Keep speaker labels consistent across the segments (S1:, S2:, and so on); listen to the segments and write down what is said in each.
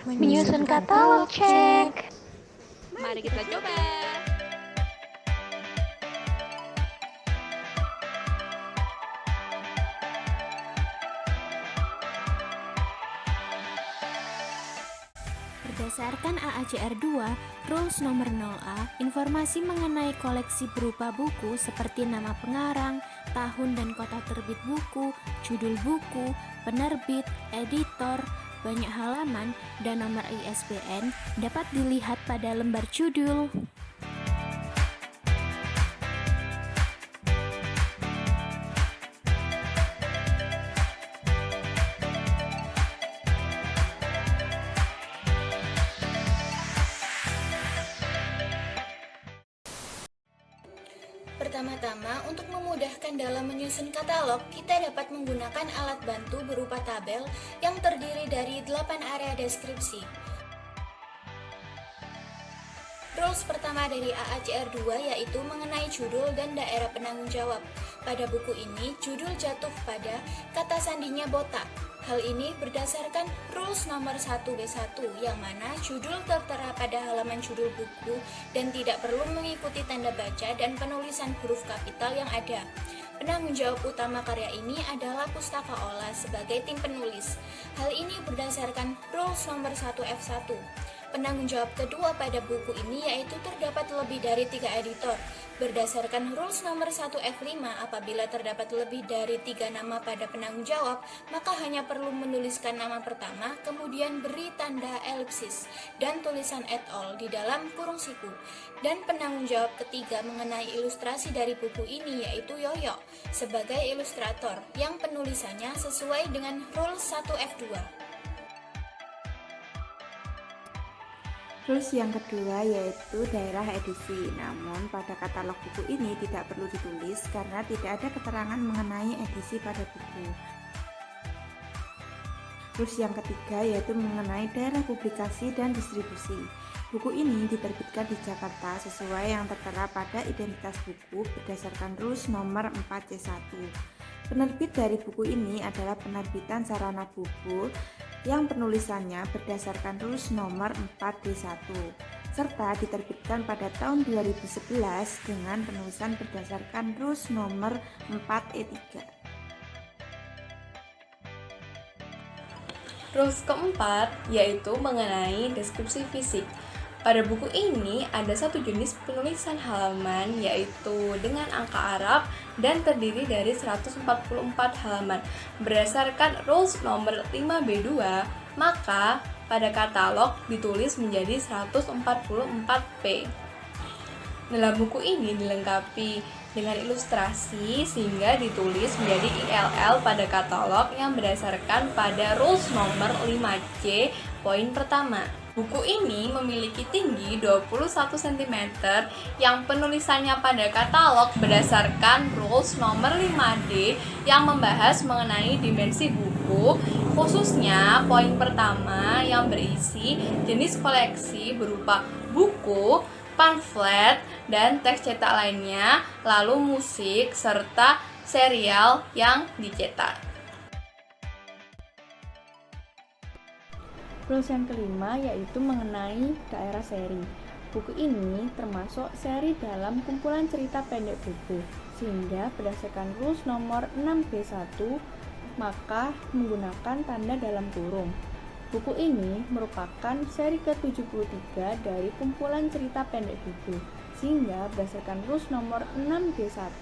S1: Menyusun katalog cek.
S2: Mari kita coba.
S3: Berdasarkan AACR 2, Rules nomor 0A, informasi mengenai koleksi berupa buku seperti nama pengarang, tahun dan kota terbit buku, judul buku, penerbit, editor, banyak halaman, dan nomor ISBN dapat dilihat pada lembar judul.
S4: Pertama-tama, untuk memudahkan dalam menyusun katalog, kita dapat menggunakan alat bantu berupa tabel yang terdiri dari 8 area deskripsi. Rules pertama dari AACR 2 yaitu mengenai judul dan daerah penanggung jawab. Pada buku ini, judul jatuh pada kata sandinya botak. Hal ini berdasarkan Rules nomor 1B1 yang mana judul tertera pada halaman judul buku dan tidak perlu mengikuti tanda baca dan penulisan huruf kapital yang ada. Penanggung jawab utama karya ini adalah Pustaka Olah sebagai tim penulis. Hal ini berdasarkan Rules nomor 1F1. Penanggung jawab kedua pada buku ini yaitu terdapat lebih dari 3 editor. Berdasarkan Rules nomor 1F5, apabila terdapat lebih dari 3 nama pada penanggung jawab, maka hanya perlu menuliskan nama pertama, kemudian beri tanda elipsis dan tulisan et al. Di dalam kurung siku. Dan penanggung jawab ketiga mengenai ilustrasi dari buku ini yaitu Yoyo sebagai ilustrator yang penulisannya sesuai dengan Rules 1F2.
S5: Rules yang kedua yaitu daerah edisi. Namun pada katalog buku ini tidak perlu ditulis karena tidak ada keterangan mengenai edisi pada buku. Rules yang ketiga yaitu mengenai daerah publikasi dan distribusi. Buku ini diterbitkan di Jakarta sesuai yang tertera pada identitas buku berdasarkan Rules nomor 4C1. Penerbit dari buku ini adalah penerbitan Sarana Buku yang penulisannya berdasarkan Rules nomor 4D1 serta diterbitkan pada tahun 2011 dengan penulisan berdasarkan Rules nomor 4E3.
S2: Rules keempat yaitu mengenai deskripsi fisik. Pada buku ini ada satu jenis penulisan halaman yaitu dengan angka Arab dan terdiri dari 144 halaman. Berdasarkan Rules nomor 5B2, maka pada katalog ditulis menjadi 144P. Dalam buku ini dilengkapi dengan ilustrasi sehingga ditulis menjadi ILL pada katalog yang berdasarkan pada Rules nomor 5C poin pertama. Buku ini memiliki tinggi 21 cm yang penulisannya pada katalog berdasarkan Rules nomor 5D yang membahas mengenai dimensi buku, khususnya poin pertama yang berisi jenis koleksi berupa buku, pamflet, dan teks cetak lainnya, lalu musik, serta serial yang dicetak.
S6: Rules yang kelima yaitu mengenai daerah seri. Buku ini termasuk seri dalam kumpulan cerita pendek buku, sehingga berdasarkan Rules nomor 6B1 maka menggunakan tanda dalam kurung. Buku ini merupakan seri ke-73 dari kumpulan cerita pendek buku, sehingga berdasarkan Rules nomor 6B1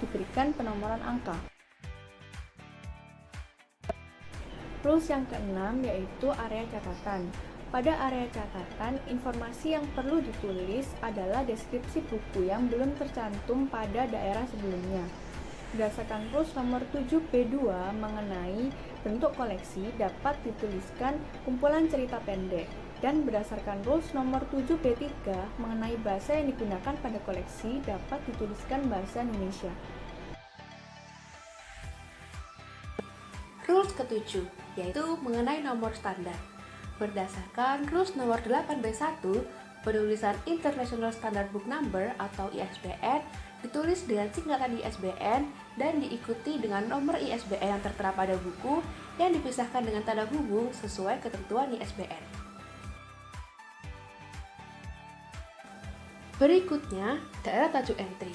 S6: diberikan penomoran angka. Rules yang keenam yaitu area catatan. Pada area catatan, informasi yang perlu ditulis adalah deskripsi buku yang belum tercantum pada daerah sebelumnya. Berdasarkan Rules nomor 7B2 mengenai bentuk koleksi dapat dituliskan kumpulan cerita pendek, dan berdasarkan Rules nomor 7B3 mengenai bahasa yang digunakan pada koleksi dapat dituliskan bahasa Indonesia.
S7: Rules ke-7 yaitu mengenai nomor standar. Berdasarkan Rules nomor 8B1, penulisan International Standard Book Number atau ISBN ditulis dengan singkatan ISBN dan diikuti dengan nomor ISBN yang tertera pada buku yang dipisahkan dengan tanda hubung sesuai ketentuan ISBN. Berikutnya, daerah tajuk entry.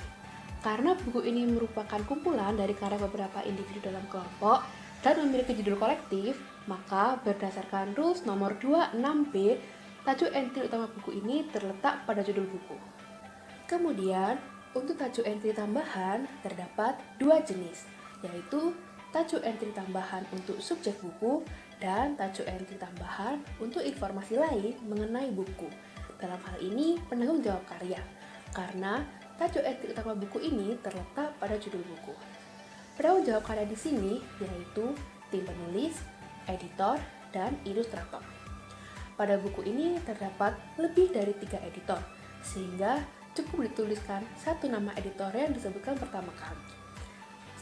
S7: Karena buku ini merupakan kumpulan dari karya beberapa individu dalam kelompok dan memiliki judul kolektif, maka berdasarkan rules nomor 26B, tajuk entry utama buku ini terletak pada judul buku. Kemudian, untuk tajuk entry tambahan terdapat dua jenis, yaitu tajuk entry tambahan untuk subjek buku dan tajuk entry tambahan untuk informasi lain mengenai buku. Dalam hal ini, penanggung jawab karya, karena tajuk entry utama buku ini terletak pada judul buku. Penanggung jawab karya di sini yaitu tim penulis, editor, dan ilustrator. Pada buku ini terdapat lebih dari 3 editor, sehingga cukup dituliskan satu nama editor yang disebutkan pertama kali.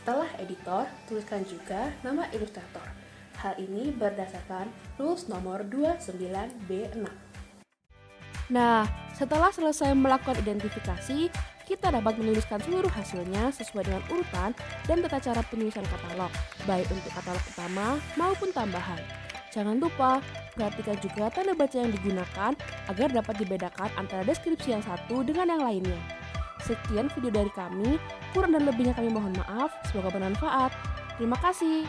S7: Setelah editor, tuliskan juga nama ilustrator. Hal ini berdasarkan rules nomor 29B6.
S8: Nah, setelah selesai melakukan identifikasi, kita dapat menuliskan seluruh hasilnya sesuai dengan urutan dan tata cara penulisan katalog, baik untuk katalog utama maupun tambahan. Jangan lupa, perhatikan juga tanda baca yang digunakan agar dapat dibedakan antara deskripsi yang satu dengan yang lainnya. Sekian video dari kami, kurang dan lebihnya kami mohon maaf, semoga bermanfaat. Terima kasih.